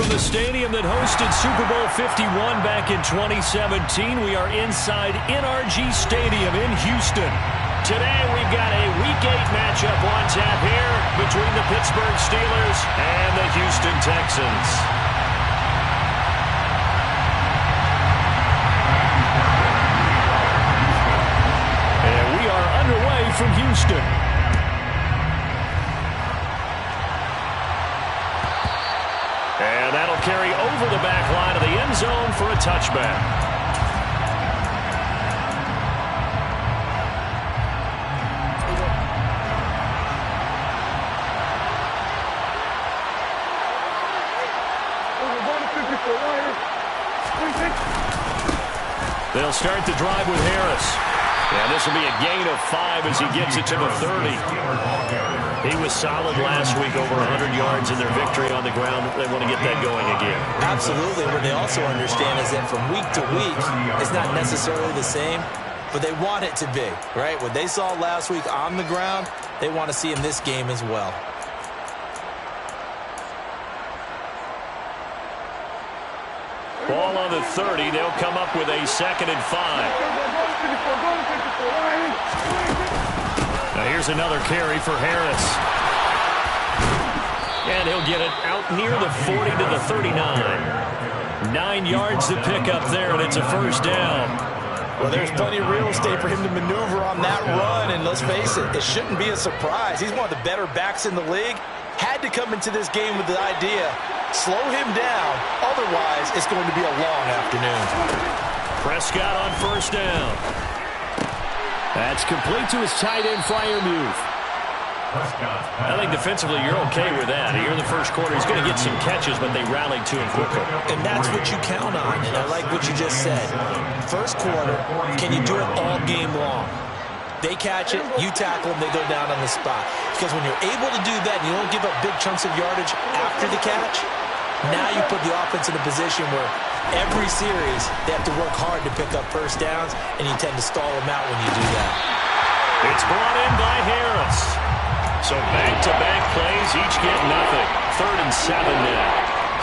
from the stadium that hosted Super Bowl 51 back in 2017. We are inside NRG Stadium in Houston. Today we've got a Week 8 matchup on tap here between the Pittsburgh Steelers and the Houston Texans. And we are underway from Houston. And that'll carry over the back line of the end zone for a touchback. They'll start the drive with Harris. And this will be a gain of 5 as he gets it to the 30. He was solid last week, over 100 yards in their victory on the ground. They want to get that going again. Absolutely. What they also understand is that from week to week, it's not necessarily the same, but they want it to be, right? What they saw last week on the ground, they want to see in this game as well. Ball on the 30. They'll come up with a 2nd and 5. Now here's another carry for Harris. And he'll get it out near the 40 to the 39. 9 yards to pick up there, and it's a first down. Well, there's plenty of real estate for him to maneuver on that run, and let's face it, it shouldn't be a surprise. He's one of the better backs in the league. Had to come into this game with the idea, slow him down, otherwise it's going to be a long afternoon. Prescott on first down. That's complete to his tight end flyer move. I think defensively you're okay with that. Here in the first quarter, he's going to get some catches, but they rallied to him quickly. And that's what you count on, and I like what you just said. First quarter, can you do it all game long? They catch it, you tackle them, they go down on the spot. Because when you're able to do that and you don't give up big chunks of yardage after the catch, now you put the offense in a position where every series they have to work hard to pick up first downs, and you tend to stall them out when you do that. It's brought in by Harris. So back-to-back plays, each get nothing. 3rd and 7 now.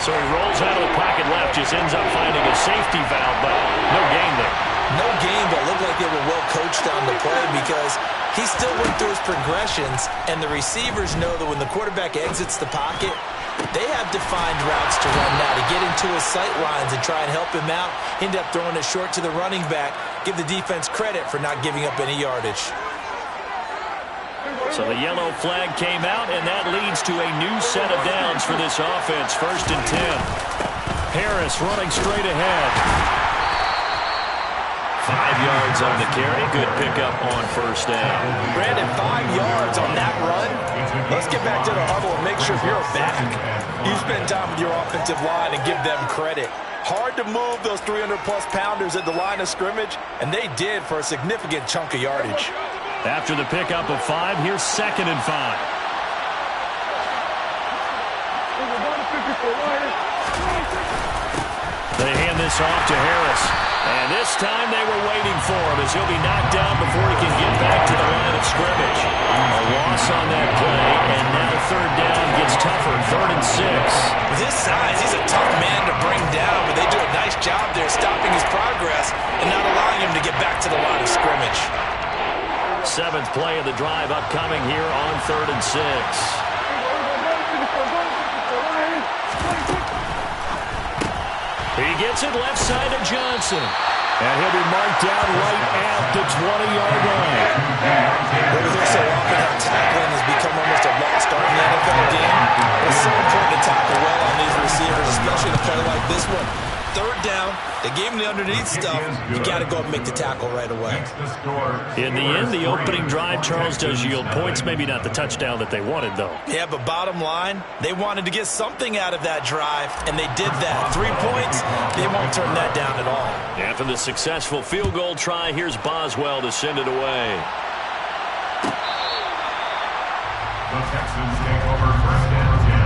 So he rolls out of the pocket left, just ends up finding a safety valve, but no gain there. No game, but looked like they were well coached on the play because he still went through his progressions, and the receivers know that when the quarterback exits the pocket, they have defined routes to run now to get into his sight lines and try and help him out. End up throwing it short to the running back. Give the defense credit for not giving up any yardage. So the yellow flag came out, and that leads to a new set of downs for this offense. 1st and 10. Harris running straight ahead. 5 yards on the carry. Good pickup on first down. Brandon, 5 yards on that run. Let's get back to the huddle and make sure if you're a back, you spend time with your offensive line and give them credit. Hard to move those 300-plus pounders at the line of scrimmage, and they did for a significant chunk of yardage. After the pickup of 5, here's 2nd and 5. They hand this off to Harris. And this time they were waiting for him as he'll be knocked down before he can get back to the line of scrimmage. A loss on that play, and now 3rd down gets tougher. 3rd and 6. With his size, he's a tough man to bring down, but they do a nice job there stopping his progress and not allowing him to get back to the line of scrimmage. 7th play of the drive upcoming here on 3rd and 6. He gets it left side of Johnson. And he'll be marked down right at the 20-yard line. Well, we hear so often how tackling has become almost a lost art in the NFL game. It's so important to tackle well on these receivers, especially in a play like this one. 3rd down, they gave him the underneath stuff. You got to go and make the tackle right away. In the end, the opening drive, Charles, does yield points. Maybe not the touchdown that they wanted, though. Yeah, but bottom line, they wanted to get something out of that drive, and they did that. 3 points, they won't turn that down at all. After the successful field goal try, here's Boswell to send it away. The Texans take over 1st and 10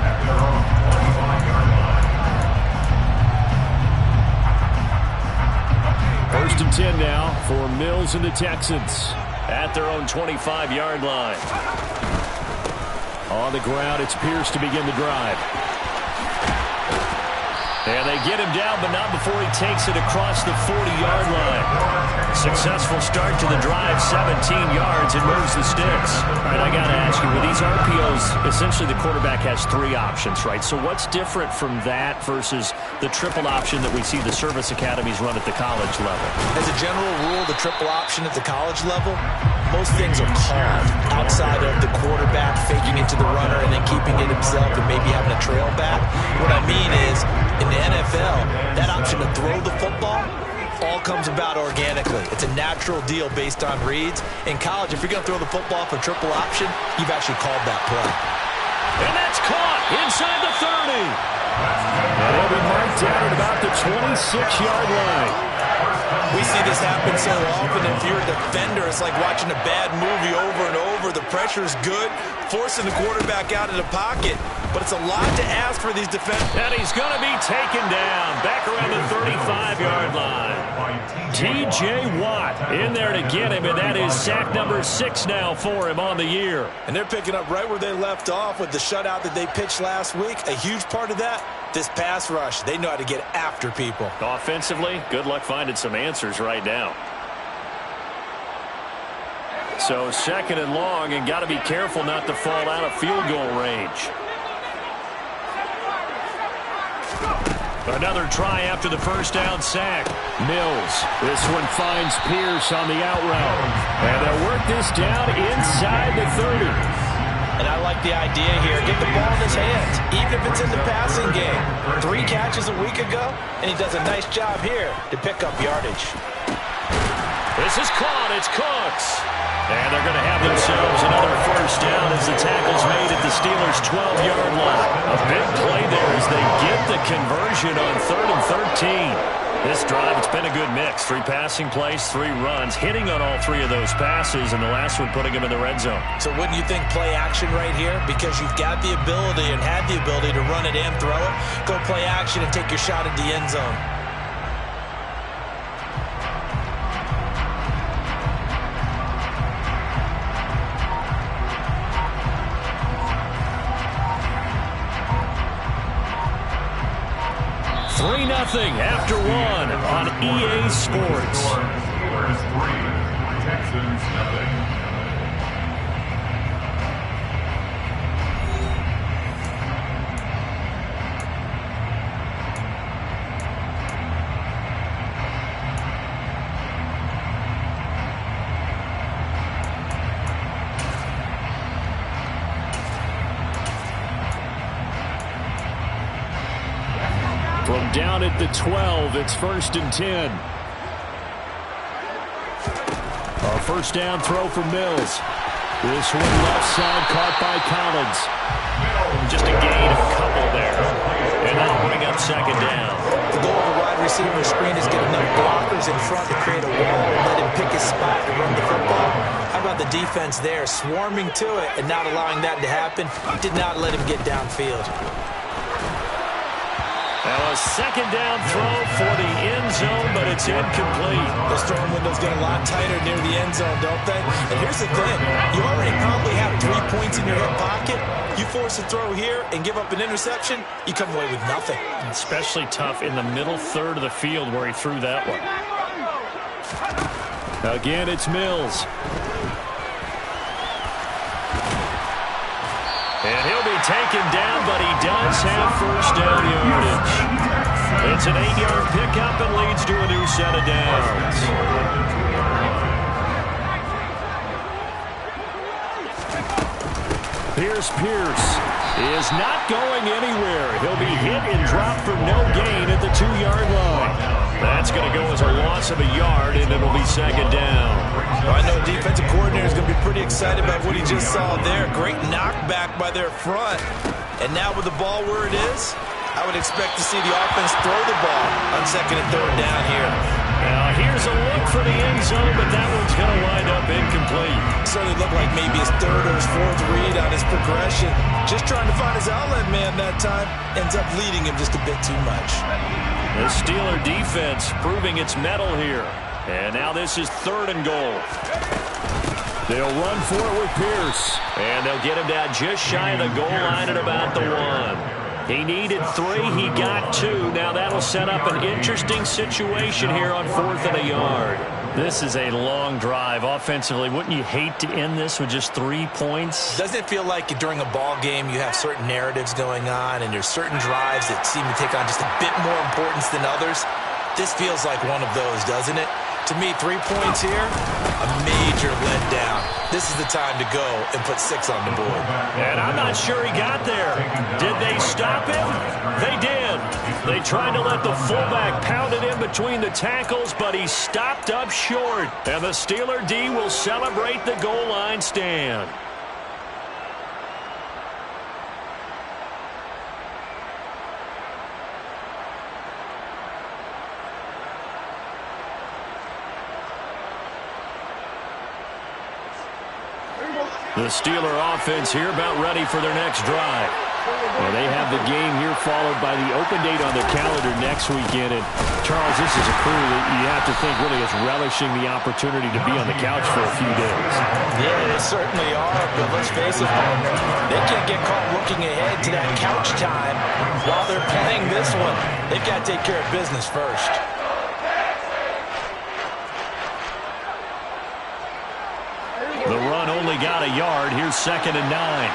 at their own 25-yard line. 1st and 10 now for Mills and the Texans at their own 25-yard line. On the ground, it's Pierce to begin the drive. And they get him down, but not before he takes it across the 40-yard line. Successful start to the drive, 17 yards, and moves the sticks. All right, I got to ask you, with these RPOs, essentially the quarterback has 3 options, right? So what's different from that versus the triple option that we see the service academies run at the college level? As a general rule, the triple option at the college level, most things are called outside of the quarterback faking it to the runner and then keeping it himself and maybe having a trail back. What I mean is, in the NFL, that option to throw the football all comes about organically. It's a natural deal based on reads. In college, if you're going to throw the football for triple option, you've actually called that play. And that's caught inside the 30. And it'll be marked down at about the 26-yard line. We see this happen so often. If you're a defender, it's like watching a bad movie over and over. The pressure's good, forcing the quarterback out of the pocket. But it's a lot to ask for these defenders. And he's going to be taken down back around the 35-yard line. T.J. Watt in there to get him, and that is sack number 6 now for him on the year. And they're picking up right where they left off with the shutout that they pitched last week. A huge part of that, this pass rush. They know how to get after people. Offensively, good luck finding some answers right now. So 2nd and long, and got to be careful not to fall out of field goal range. Another try after the first down sack. Mills. This one finds Pierce on the out route. And they'll work this down inside the 30. And I like the idea here. Get the ball in his hands, even if it's in the passing game. 3 catches a week ago, and he does a nice job here to pick up yardage. This is caught. It's Cooks. And they're going to have themselves another first down as the tackle's made at the Steelers' 12-yard line. A big play there as they get the conversion on 3rd and 13. This drive, it's been a good mix. 3 passing plays, 3 runs, hitting on all 3 of those passes, and the last one putting him in the red zone. So wouldn't you think play action right here? Because you've got the ability and had the ability to run it and throw it. Go play action and take your shot at the end zone. After 1 on EA Sports. Steelers 3, Texans 0. From down at the 12, it's 1st and 10. A first down throw for Mills. This one left side caught by Collins. Just a gain of a couple there. And that'll bring up 2nd down. The goal of a wide receiver screen is get enough blockers in front to create a wall and let him pick his spot to run the football. How about the defense there, swarming to it and not allowing that to happen? Did not let him get downfield. Now a 2nd down throw for the end zone, but it's incomplete. Those throwing windows get a lot tighter near the end zone, don't they? And here's the thing. You already probably have 3 points in your hip pocket. You force a throw here and give up an interception, you come away with nothing. Especially tough in the middle 3rd of the field where he threw that one. Again, it's Mills. And he'll be taken down, but he does have first down yardage. It's an 8-yard pickup and leads to a new set of downs. Pierce is not going anywhere. He'll be hit and dropped for no gain at the 2-yard line. That's going to go as a loss of a yard, and it'll be 2nd down. Well, I know the defensive coordinator is going to be pretty excited about what he just saw there. Great knockback by their front. And now with the ball where it is, I would expect to see the offense throw the ball on 2nd and 3rd down here. Now here's a look for the end zone, but that one's going to wind up incomplete. Certainly looked like maybe his 3rd or his 4th read on his progression. Just trying to find his outlet man that time. Ends up leading him just a bit too much. The Steeler defense proving its mettle here. And now this is 3rd and goal. They'll run for it with Pierce. And they'll get him down just shy of the goal line at about the 1. He needed 3. He got 2. Now that'll set up an interesting situation here on 4th and a yard. This is a long drive offensively. Wouldn't you hate to end this with just 3 points? Doesn't it feel like during a ball game you have certain narratives going on and there's certain drives that seem to take on just a bit more importance than others? This feels like one of those, doesn't it? To me, 3 points here, a major letdown. This is the time to go and put 6 on the board. And I'm not sure he got there. Did they stop him? They did. They tried to let the fullback pound it in between the tackles, but he stopped up short. And the Steeler D will celebrate the goal line stand. The Steeler offense here about ready for their next drive. Well, they have the game here followed by the open date on the calendar next weekend. And, Charles, this is a crew that you have to think really is relishing the opportunity to be on the couch for a few days. Yeah, they certainly are, but let's face it, partner, they can't get caught looking ahead to that couch time while they're playing this one. They've got to take care of business first. The run only got a yard. Here's 2nd and 9.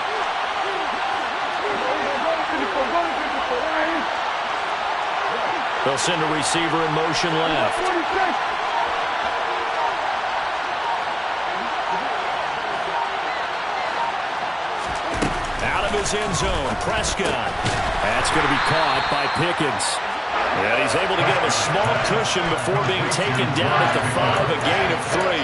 They'll send a receiver in motion left. Out of his end zone, Prescott. That's going to be caught by Pickens. And he's able to get him a small cushion before being taken down at the 5, a gain of 3.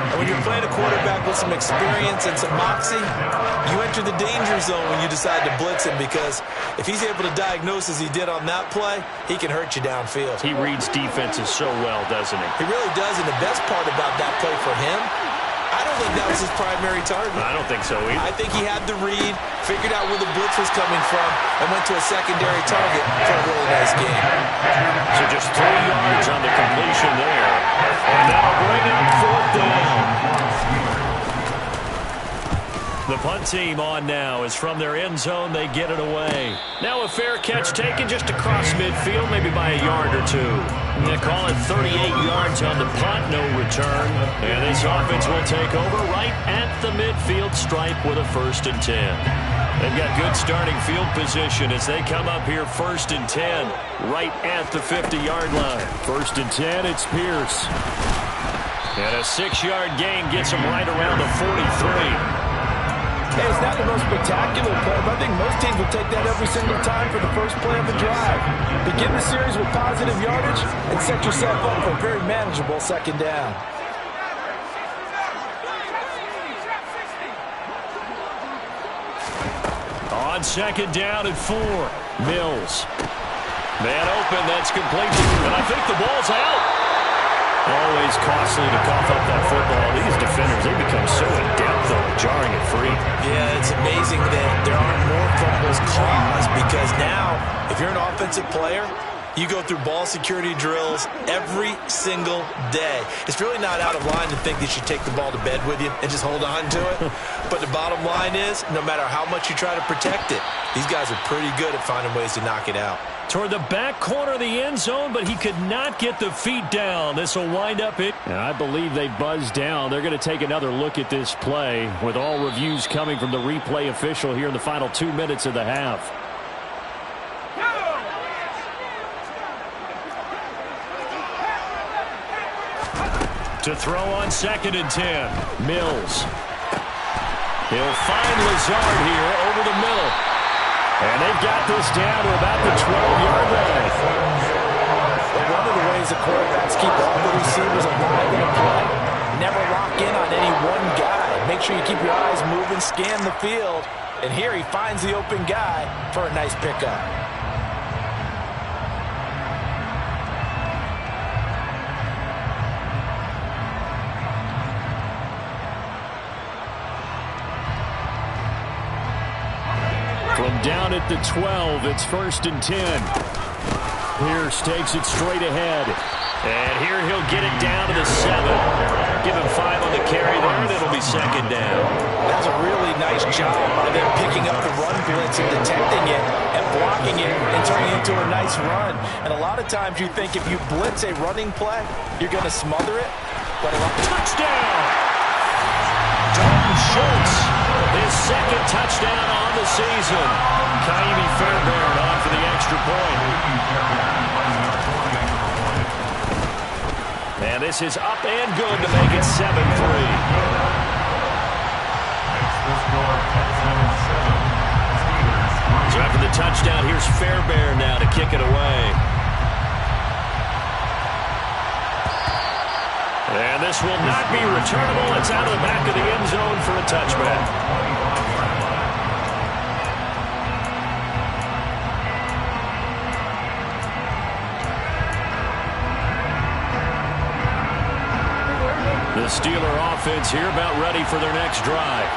And when you're playing a quarterback with some experience and some moxie, you enter the danger zone when you decide to blitz him, because if he's able to diagnose as he did on that play, he can hurt you downfield. He reads defenses so well, doesn't he? He really does, and the best part about that play for him, I don't think that was his primary target. I don't think so either. I think he had the read, figured out where the blitz was coming from, and went to a secondary target for a really nice game. So just 3 yards on the completion there. And that'll bring up 4th down. The punt team on now is from their end zone. They get it away. Now a fair catch taken just across midfield, maybe by a yard or 2. They call it 38 yards on the punt, no return. And this offense will take over right at the midfield stripe with a 1st and 10. They've got good starting field position as they come up here 1st and 10 right at the 50-yard line. 1st and 10, it's Pierce. And a 6-yard gain gets him right around the 43. Hey, it's not the most spectacular play, but I think most teams will take that every single time for the first play of the drive. Begin the series with positive yardage and set yourself up for a very manageable 2nd down. On 2nd down and 4, Mills. Man open, that's complete. And I think the ball's out. Always costly to cough up that football. These defenders, they become so adept though, jarring it free. Yeah, it's amazing that there aren't more fumbles caused, because now, if you're an offensive player, you go through ball security drills every single day. It's really not out of line to think that you take the ball to bed with you and just hold on to it. But the bottom line is, no matter how much you try to protect it, these guys are pretty good at finding ways to knock it out. Toward the back corner of the end zone, but he could not get the feet down. This will wind up it. And I believe they buzzed down. They're going to take another look at this play with all reviews coming from the replay official here in the final 2 minutes of the half. To throw on 2nd and 10, Mills. He'll find Lazard here over the middle. And they've got this down to about the 12-yard line. One of the ways the quarterbacks keep all the receivers alive in a play, never lock in on any one guy. Make sure you keep your eyes moving, scan the field. And here he finds the open guy for a nice pickup. From down at the 12, it's 1st and 10. Pierce takes it straight ahead. And here he'll get it down to the 7. Give him 5 on the carry there, and it'll be 2nd down. does a really nice job by them picking up the run blitz and detecting it and blocking it and turning it into a nice run. And a lot of times you think if you blitz a running play, you're going to smother it. But touchdown! Dalton Schultz, his second touchdown on the season. Kaimi Fairbairn on for the extra point. And this is up and good to make it 7-3. So after the touchdown, here's Fairbairn now to kick it away. And this will not be returnable. It's out of the back of the end zone for a touchback. The Steeler offense here about ready for their next drive.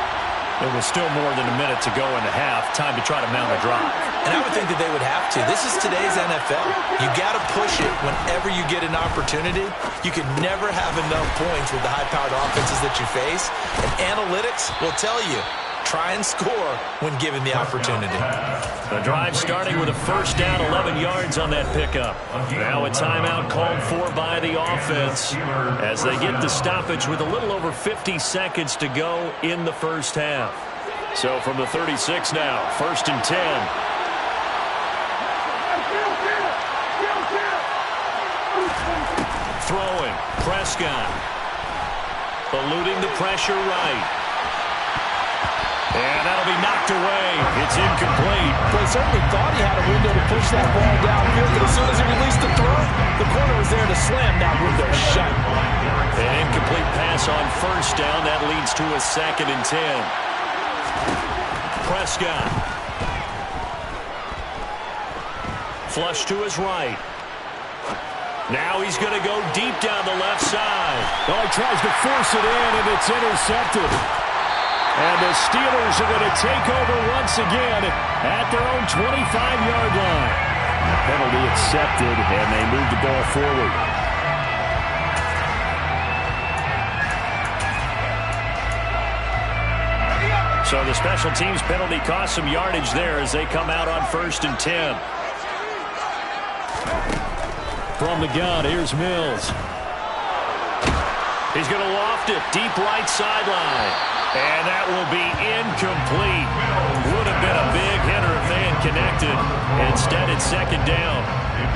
There was still more than a minute to go in the half. Time to try to mount a drive. And I would think that they would have to. This is today's NFL. You got to push it whenever you get an opportunity. You can never have enough points with the high-powered offenses that you face. And analytics will tell you, try and score when given the opportunity. The drive starting with a first down, 11 yards on that pickup. Now a timeout called for by the offense as they get the stoppage with a little over 50 seconds to go in the first half. So from the 36 now, 1st and 10. Throwing, Prescott. Eluding the pressure right. And that'll be knocked away. It's incomplete. Well, he certainly thought he had a window to push that ball downfield, but as soon as he released the throw, the corner was there to slam that window shut. An incomplete pass on first down. That leads to a 2nd and 10. Prescott. Flush to his right. Now he's going to go deep down the left side. Oh, he tries to force it in, and it's intercepted. And the Steelers are going to take over once again at their own 25-yard line. Penalty accepted, and they move the ball forward. So the special teams penalty cost some yardage there as they come out on 1st and 10. From the gun, here's Mills. He's going to loft it deep right sideline. And that will be incomplete. Would have been a big hitter if they had connected. Instead, it's 2nd down.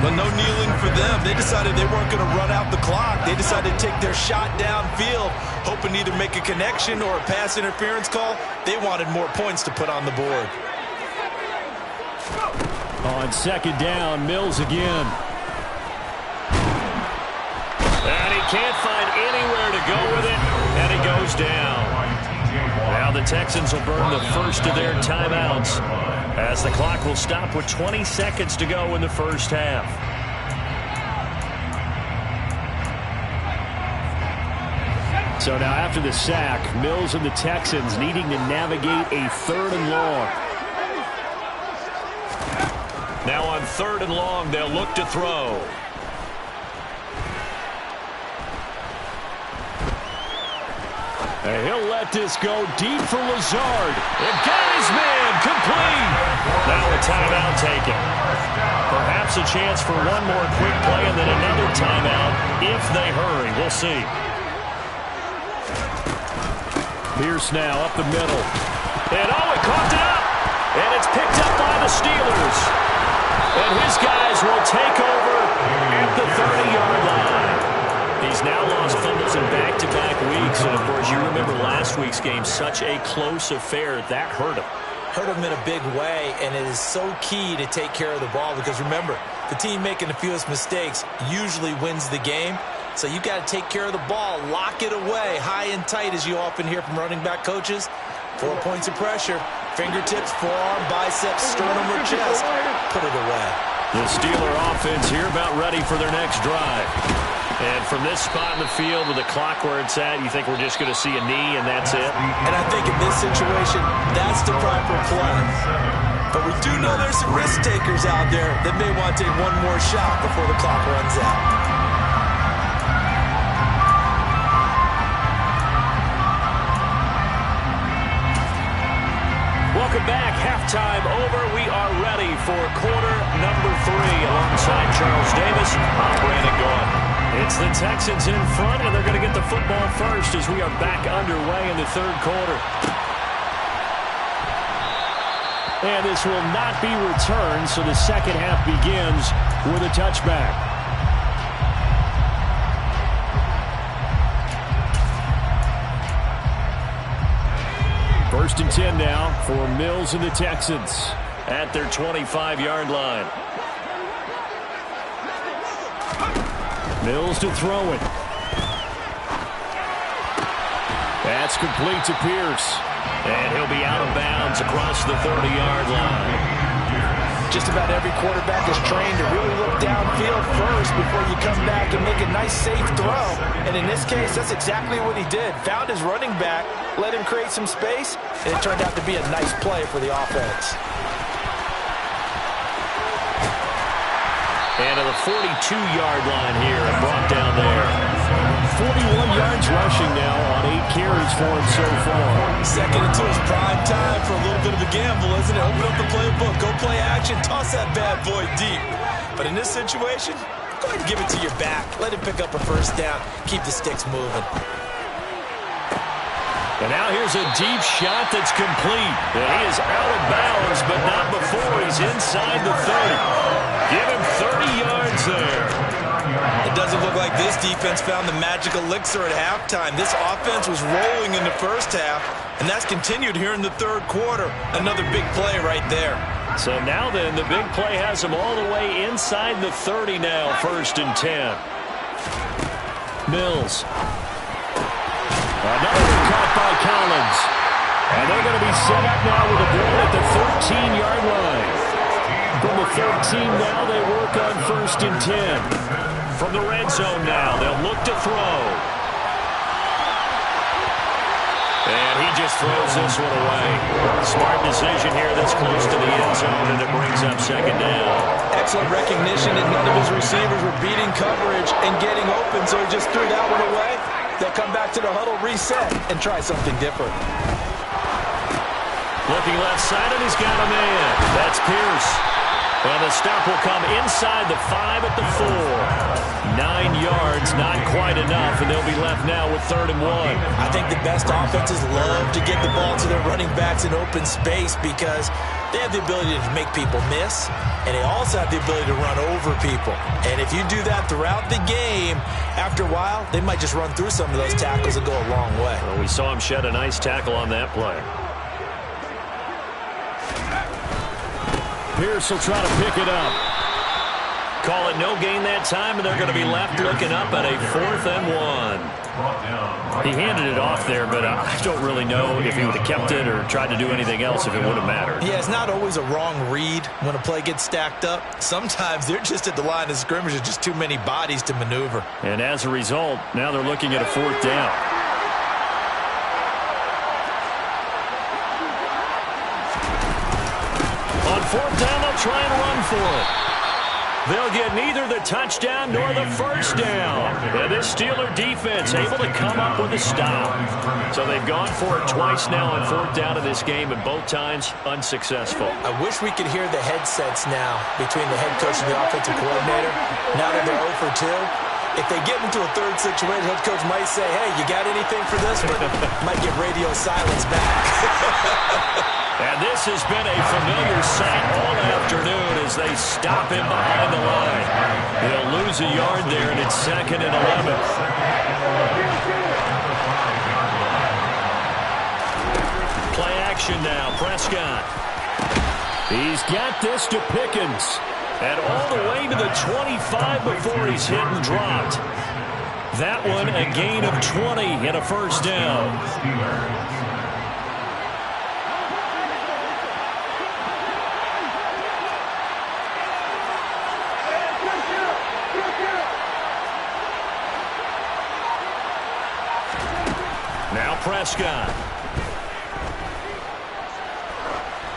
But no kneeling for them. They decided they weren't going to run out the clock. They decided to take their shot downfield, hoping to either make a connection or a pass interference call. They wanted more points to put on the board. On 2nd down, Mills again. And he can't find anywhere to go with it, and he goes down. Now the Texans will burn the first of their timeouts as the clock will stop with 20 seconds to go in the first half. So now after the sack, Mills and the Texans needing to navigate a 3rd and long. Now on 3rd and long, they'll look to throw. And he'll let this go deep for Lazard. And got his man complete. Now a timeout taken. Perhaps a chance for one more quick play and then another timeout if they hurry. We'll see. Pierce now up the middle. And oh, it coughed it up. And it's picked up by the Steelers. And his guys will take over at the 30-yard line. He's now lost fumbles in back-to-back weeks. And, of course, you remember last week's game, such a close affair. That hurt him. Hurt him in a big way, and it is so key to take care of the ball because, remember, the team making the fewest mistakes usually wins the game. So you got to take care of the ball, lock it away, high and tight, as you often hear from running back coaches. 4 points of pressure, fingertips, forearm, biceps, sternum, or chest. Put it away. The Steeler offense here about ready for their next drive. And from this spot in the field with the clock where it's at, you think we're just going to see a knee and that's it? And I think in this situation, that's the proper play. But we do know there's some risk takers out there that may want to take one more shot before the clock runs out. back. Halftime over. We are ready for quarter number 3. Alongside Charles Davis, I'm Brandon Gaudin. It's the Texans in front, and they're going to get the football first as we are back underway in the third quarter. And this will not be returned, so the second half begins with a touchback. First and 10 now for Mills and the Texans at their 25-yard line. Mills to throw it. That's complete to Pierce. And he'll be out of bounds across the 30-yard line. Just about every quarterback is trained to really look downfield first before you come back and make a nice, safe throw. And in this case, that's exactly what he did. Found his running back, let him create some space, and it turned out to be a nice play for the offense. And to the 42-yard line here and brought down there. 41 yards rushing now on 8 carries for him so far. Second and 2 is prime time for a little bit of a gamble, isn't it? Open up the playbook, go play action, toss that bad boy deep. But in this situation, go ahead and give it to your back. Let him pick up a first down. Keep the sticks moving. And now here's a deep shot that's complete. And he is out of bounds, but not before he's inside the 30. Give him 30 yards there. It doesn't look like this defense found the magic elixir at halftime. This offense was rolling in the first half, and that's continued here in the third quarter. Another big play right there. So now then, the big play has him all the way inside the 30 now, first and 10. Mills. Another one caught by Collins. And they're going to be set up now with a ball at the 13-yard line. From the 13 now, they work on first and 10. From the red zone now, they'll look to throw. And he just throws this one away. Smart decision here this close to the end zone, and it brings up second down. Excellent recognition, and none of his receivers were beating coverage and getting open, so he just threw that one away. They'll come back to the huddle, reset, and try something different. Looking left side, and he's got a man. That's Pierce. And the stop will come inside the 5 at the 4. 9 yards, not quite enough, and they'll be left now with 3rd and 1. I think the best offenses love to get the ball to their running backs in open space because they have the ability to make people miss, and they also have the ability to run over people. And if you do that throughout the game, after a while, they might just run through some of those tackles and go a long way. Well, we saw him shed a nice tackle on that play. Pierce will try to pick it up. Call it no gain that time, and they're going to be left looking up at a 4th and 1. He handed it off there, but I don't really know if he would have kept it or tried to do anything else if it would have mattered. Yeah, it's not always a wrong read when a play gets stacked up. Sometimes they're just at the line of scrimmage with just too many bodies to maneuver. And as a result, now they're looking at a 4th down. On 4th down, they'll try and run for it. They'll get neither the touchdown nor the first down. And this Steeler defense able to come up with a stop. So they've gone for it twice now on 4th down in this game, and both times unsuccessful. I wish we could hear the headsets now between the head coach and the offensive coordinator. Now that they're 0 for 2. If they get into a third situation, head coach might say, hey, you got anything for this? But might get radio silence back. And this has been a familiar sight all afternoon as they stop him behind the line. He'll lose a yard there, and it's 2nd and 11. Play action now, Prescott. He's got this to Pickens. And all the way to the 25 before he's hit and dropped. That one a gain of 20 and a first down. Now Prescott.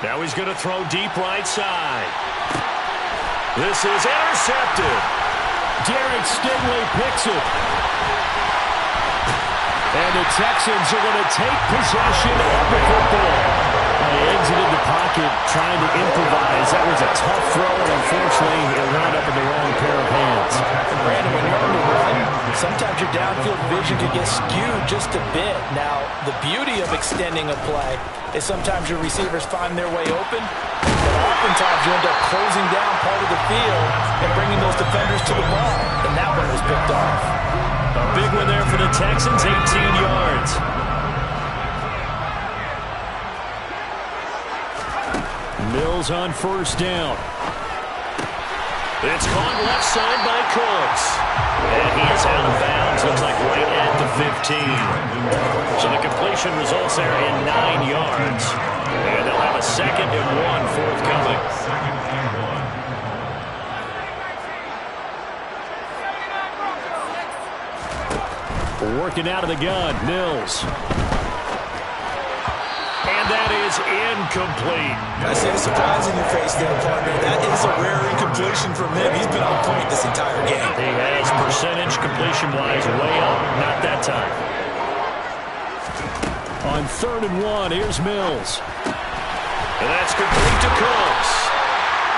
Now he's going to throw deep right side. This is intercepted. Derek Stingley picks it. And the Texans are going to take possession of the football. They exited the pocket trying to improvise. That was a tough throw, and unfortunately, it wound up in the wrong pair of hands. And Brandon, when you're on the run, sometimes your downfield vision can get skewed just a bit. Now, the beauty of extending a play is sometimes your receivers find their way open, but oftentimes you end up closing down part of the field and bringing those defenders to the ball, and that one was picked off. A big one there for the Texans, 18 yards. Mills on first down. It's caught left side by Cooks. And he is out of bounds. Looks like right at the 15. So the completion results there in 9 yards. And they'll have a 2nd and 1 forthcoming. Working out of the gun, Mills. And that is incomplete. I see the surprise in your face there, partner. That is a rare incompletion from him. He's been on point this entire game. He has percentage completion-wise way up. Not that time. On 3rd and 1, here's Mills. And that's complete to Cooks.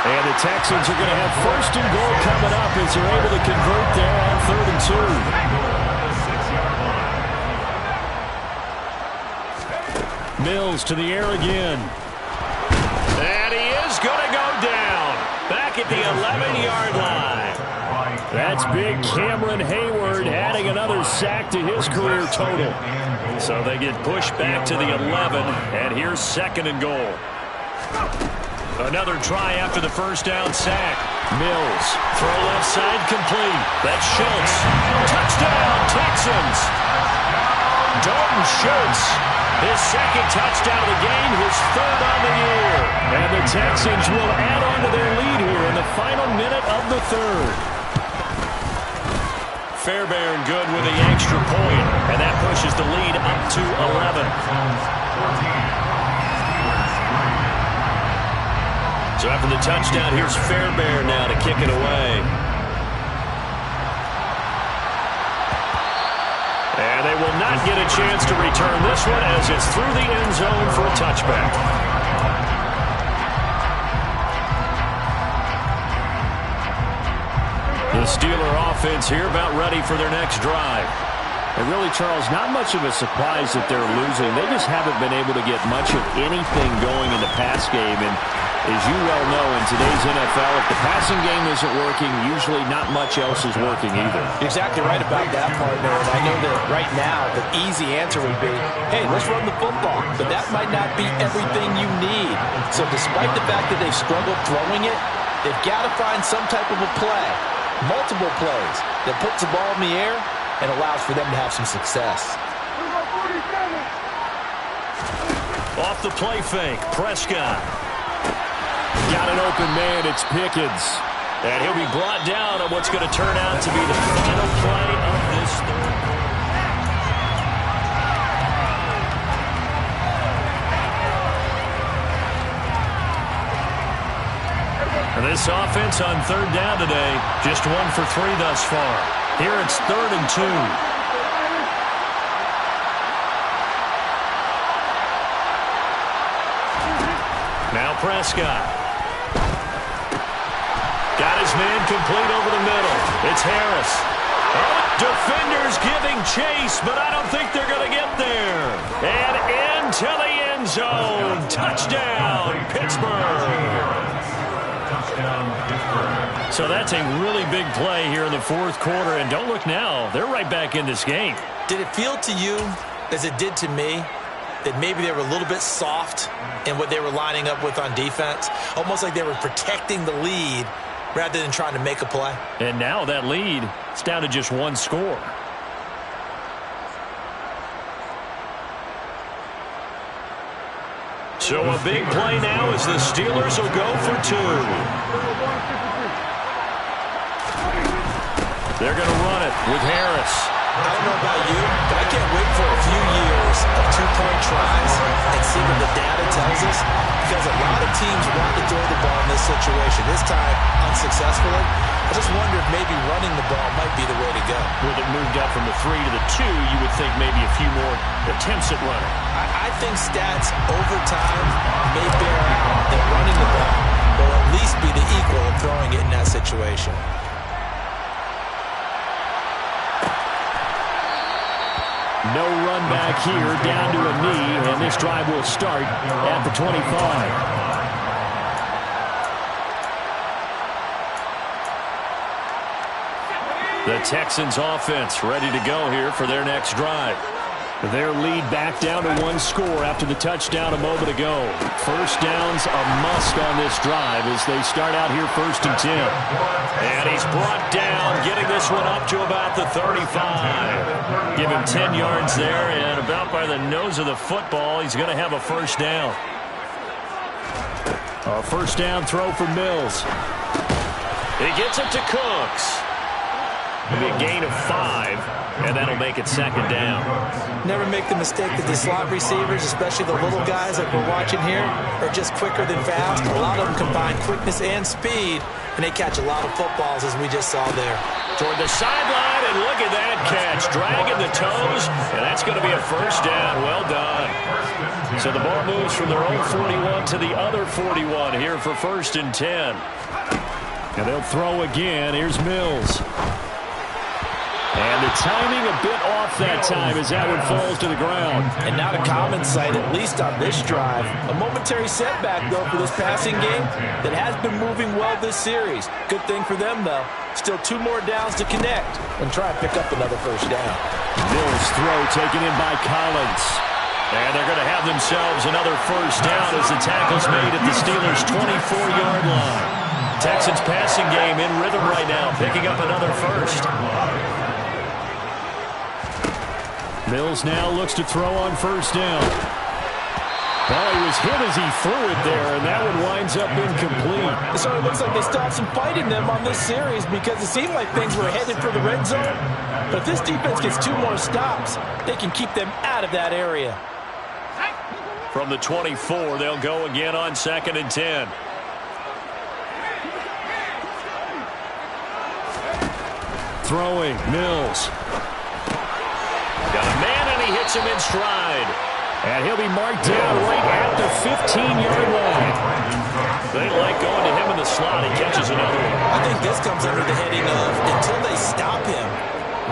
And the Texans are going to have 1st and goal coming up as they're able to convert there on 3rd and 2. Mills to the air again. And he is going to go down. Back at the 11-yard line. That's big Cameron Hayward adding another sack to his career total. So they get pushed back to the 11, and here's 2nd and goal. Another try after the first down sack. Mills. Throw left side complete. That's Schultz. Touchdown, Texans. Dalton Schultz. His 2nd touchdown of the game, his 3rd on the year. And the Texans will add on to their lead here in the final minute of the 3rd. Fairbairn good with the extra point, and that pushes the lead up to 11. So after the touchdown, here's Fairbairn now to kick it away. And they will not get a chance to return this one as it's through the end zone for a touchback. The Steeler offense here about ready for their next drive. And really, Charles, not much of a surprise that they're losing. They just haven't been able to get much of anything going in the pass game. And as you well know, in today's NFL, if the passing game isn't working, usually not much else is working either. You're exactly right about that, partner. And I know that right now the easy answer would be, hey, let's run the football. But that might not be everything you need. So despite the fact that they've struggled throwing it, they've got to find some type of a play, multiple plays, that puts the ball in the air and allows for them to have some success. Off the play fake, Prescott. Got an open man, it's Pickens. And he'll be brought down on what's going to turn out to be the final play of this third. And this offense on 3rd down today, just 1 for 3 thus far. Here it's 3rd and 2. Now Prescott. Got his man complete over the middle. It's Harris. Oh, defenders giving chase, but I don't think they're going to get there. And into the end zone. Touchdown, Pittsburgh. So that's a really big play here in the 4th quarter. And don't look now. They're right back in this game. Did it feel to you, as it did to me, that maybe they were a little bit soft in what they were lining up with on defense? Almost like they were protecting the lead rather than trying to make a play. And now that lead, it's down to just 1 score. So a big play now as the Steelers will go for 2. They're going to run it with Harris. I don't know about you, but I can't wait for a few years of 2-point tries and see what the data tells us, because a lot of teams want to throw the ball in this situation. This time, unsuccessfully. I just wonder if maybe running the ball might be the way to go. With it moved up from the 3 to the 2, you would think maybe a few more attempts at running. I think stats over time may bear out that running the ball will at least be the equal of throwing it in that situation. No run back here, down to a knee, and this drive will start at the 25. The Texans offense ready to go here for their next drive. Their lead back down to 1 score after the touchdown a moment ago. First down's a must on this drive as they start out here 1st and 10. And he's brought down, getting this one up to about the 35. Give him 10 yards there, and about by the nose of the football, he's going to have a first down. A first down throw for Mills. He gets it to Cooks. It'll be a gain of 5, and that'll make it 2nd down. Never make the mistake that the slot receivers, especially the little guys like we're watching here, are just quicker than fast. A lot of them combine quickness and speed, and they catch a lot of footballs, as we just saw there. Toward the sideline, and look at that catch. Dragging the toes, and that's going to be a first down. Well done. So the ball moves from their own 41 to the other 41 here for 1st and 10. And they'll throw again. Here's Mills. And the timing a bit off that time as that one falls to the ground. And not a common sight, at least on this drive. A momentary setback, though, for this passing game that has been moving well this series. Good thing for them, though. Still 2 more downs to connect and try and pick up another first down. Mills' throw taken in by Collins. And they're going to have themselves another first down as the tackle's made at the Steelers' 24-yard line. Texans passing game in rhythm right now, picking up another first. Mills now looks to throw on first down. Well, he was hit as he threw it there, and that one winds up incomplete. So it looks like they stopped some fight in them on this series because it seemed like things were headed for the red zone. But if this defense gets 2 more stops, they can keep them out of that area. From the 24, they'll go again on 2nd and 10. Throwing, Mills. Got a man, and he hits him in stride. And he'll be marked down right at the 15-yard line. They like going to him in the slot. He catches another one. I think this comes under the heading of until they stop him,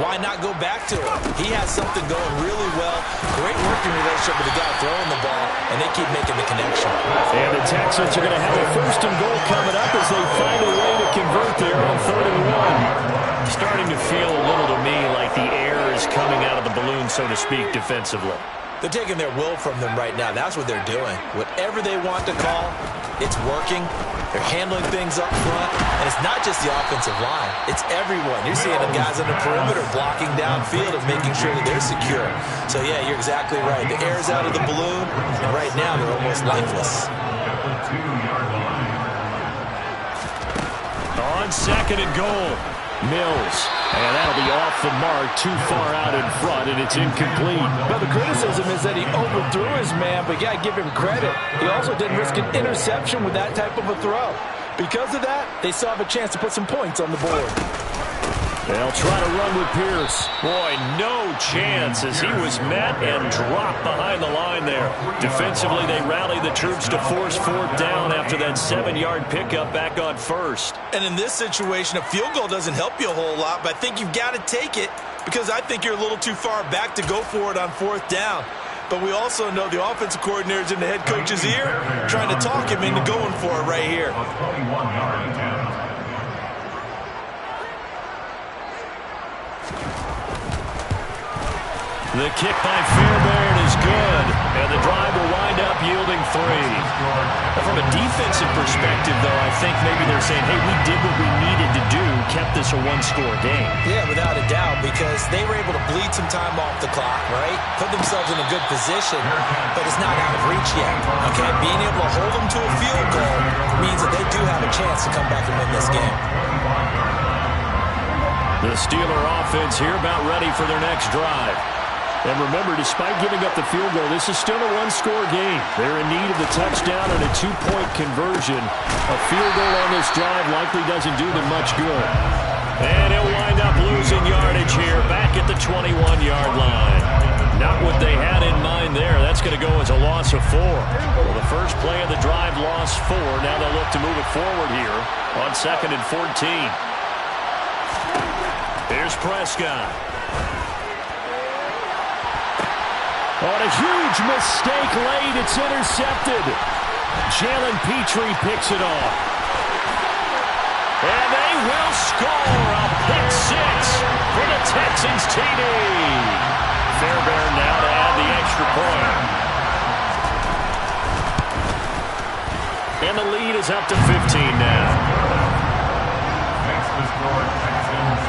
why not go back to him? He has something going really well. Great working relationship with the guy throwing the ball, and they keep making the connection. And the Texans are going to have a 1st and goal coming up as they find a way to convert there on 3rd and 1. Starting to feel a little to me like the air is coming out of the balloon, so to speak, defensively. They're taking their will from them right now. That's what they're doing. Whatever they want to call, it's working. They're handling things up front. And it's not just the offensive line. It's everyone. You're seeing the guys on the perimeter blocking downfield and making sure that they're secure. So, yeah, you're exactly right. The air's out of the balloon, and right now they're almost lifeless. On 2nd and goal. Mills, and that'll be off the mark, too far out in front, and it's incomplete. Well, the criticism is that he overthrew his man, but you got to give him credit. He also didn't risk an interception with that type of a throw. Because of that, they still have a chance to put some points on the board. They'll try to run with Pierce. Boy, no chance as he was met and dropped behind the line there. Defensively, they rallied the troops to force 4th down after that 7-yard pickup back on 1st. And in this situation, a field goal doesn't help you a whole lot, but I think you've got to take it because I think you're a little too far back to go for it on 4th down. But we also know the offensive coordinator's in the head coach's ear, trying to talk him into going for it right here. The kick by Fairbairn is good, and the drive will wind up yielding 3. Now, from a defensive perspective, though, I think maybe they're saying, hey, we did what we needed to do, kept this a 1-score game. Yeah, without a doubt, because they were able to bleed some time off the clock, right? Put themselves in a good position, but it's not out of reach yet, okay? Being able to hold them to a field goal means that they do have a chance to come back and win this game. The Steeler offense here about ready for their next drive. And remember, despite giving up the field goal, this is still a one-score game. They're in need of the touchdown and a two-point conversion. A field goal on this drive likely doesn't do them much good. And he'll wind up losing yardage here back at the 21-yard line. Not what they had in mind there. That's going to go as a loss of 4. Well, the first play of the drive lost 4. Now they'll look to move it forward here on 2nd and 14. Here's Prescott. On a huge mistake late, it's intercepted. Jalen Petrie picks it off. And they will score a pick 6 for the Texans TD. Fairbairn now to add the extra point. And the lead is up to 15 now. Makes the score Texans.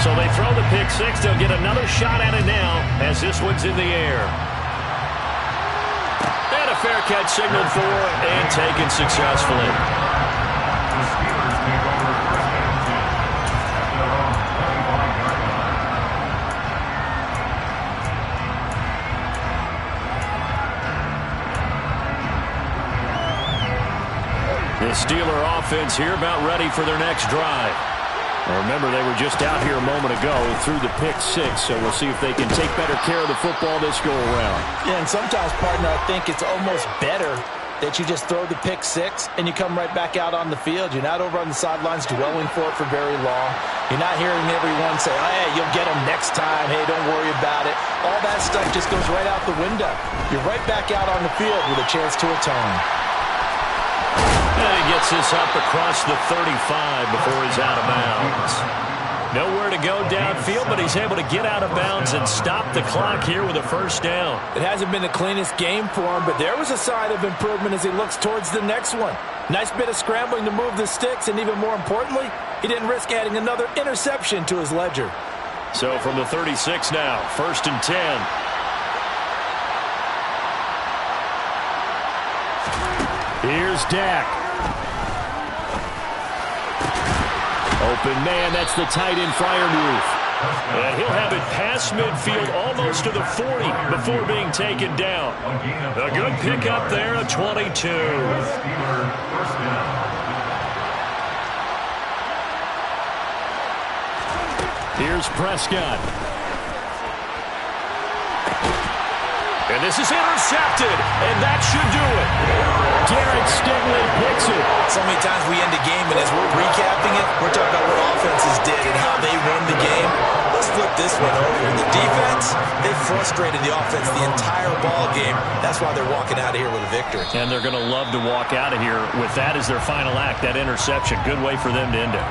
So they throw the pick 6. They'll get another shot at it now as this one's in the air. And a fair catch signaled for and taken successfully. The Steelers take over 1st and 10 at their own 25-yard line. The Steeler offense here about ready for their next drive. Remember, they were just out here a moment ago through the pick 6, so we'll see if they can take better care of the football this go-around. Yeah, and sometimes, partner, I think it's almost better that you just throw the pick 6 and you come right back out on the field. You're not over on the sidelines dwelling for it for very long. You're not hearing everyone say, oh, hey, you'll get them next time. Hey, don't worry about it. All that stuff just goes right out the window. You're right back out on the field with a chance to atone. And he gets this up across the 35 before he's out of bounds. Nowhere to go downfield, but he's able to get out of bounds and stop the clock here with a first down. It hasn't been the cleanest game for him, but there was a sign of improvement as he looks towards the next one. Nice bit of scrambling to move the sticks, and even more importantly, he didn't risk adding another interception to his ledger. So from the 36 now, 1st and 10. Here's Dak. Open man, that's the tight end Freiermuth. And he'll have it past midfield almost to the 40 before being taken down. A good pickup there, a 22. Steeler 1st down. Here's Prescott. And this is intercepted, and that should do it. Garrett Stingley picks it. So many times we end a game, and as we're recapping it, we're talking about what offenses did and how they won the game. Let's flip this one over. The defense, they frustrated the offense the entire ball game. That's why they're walking out of here with a victory. And they're going to love to walk out of here with that as their final act, that interception. Good way for them to end it.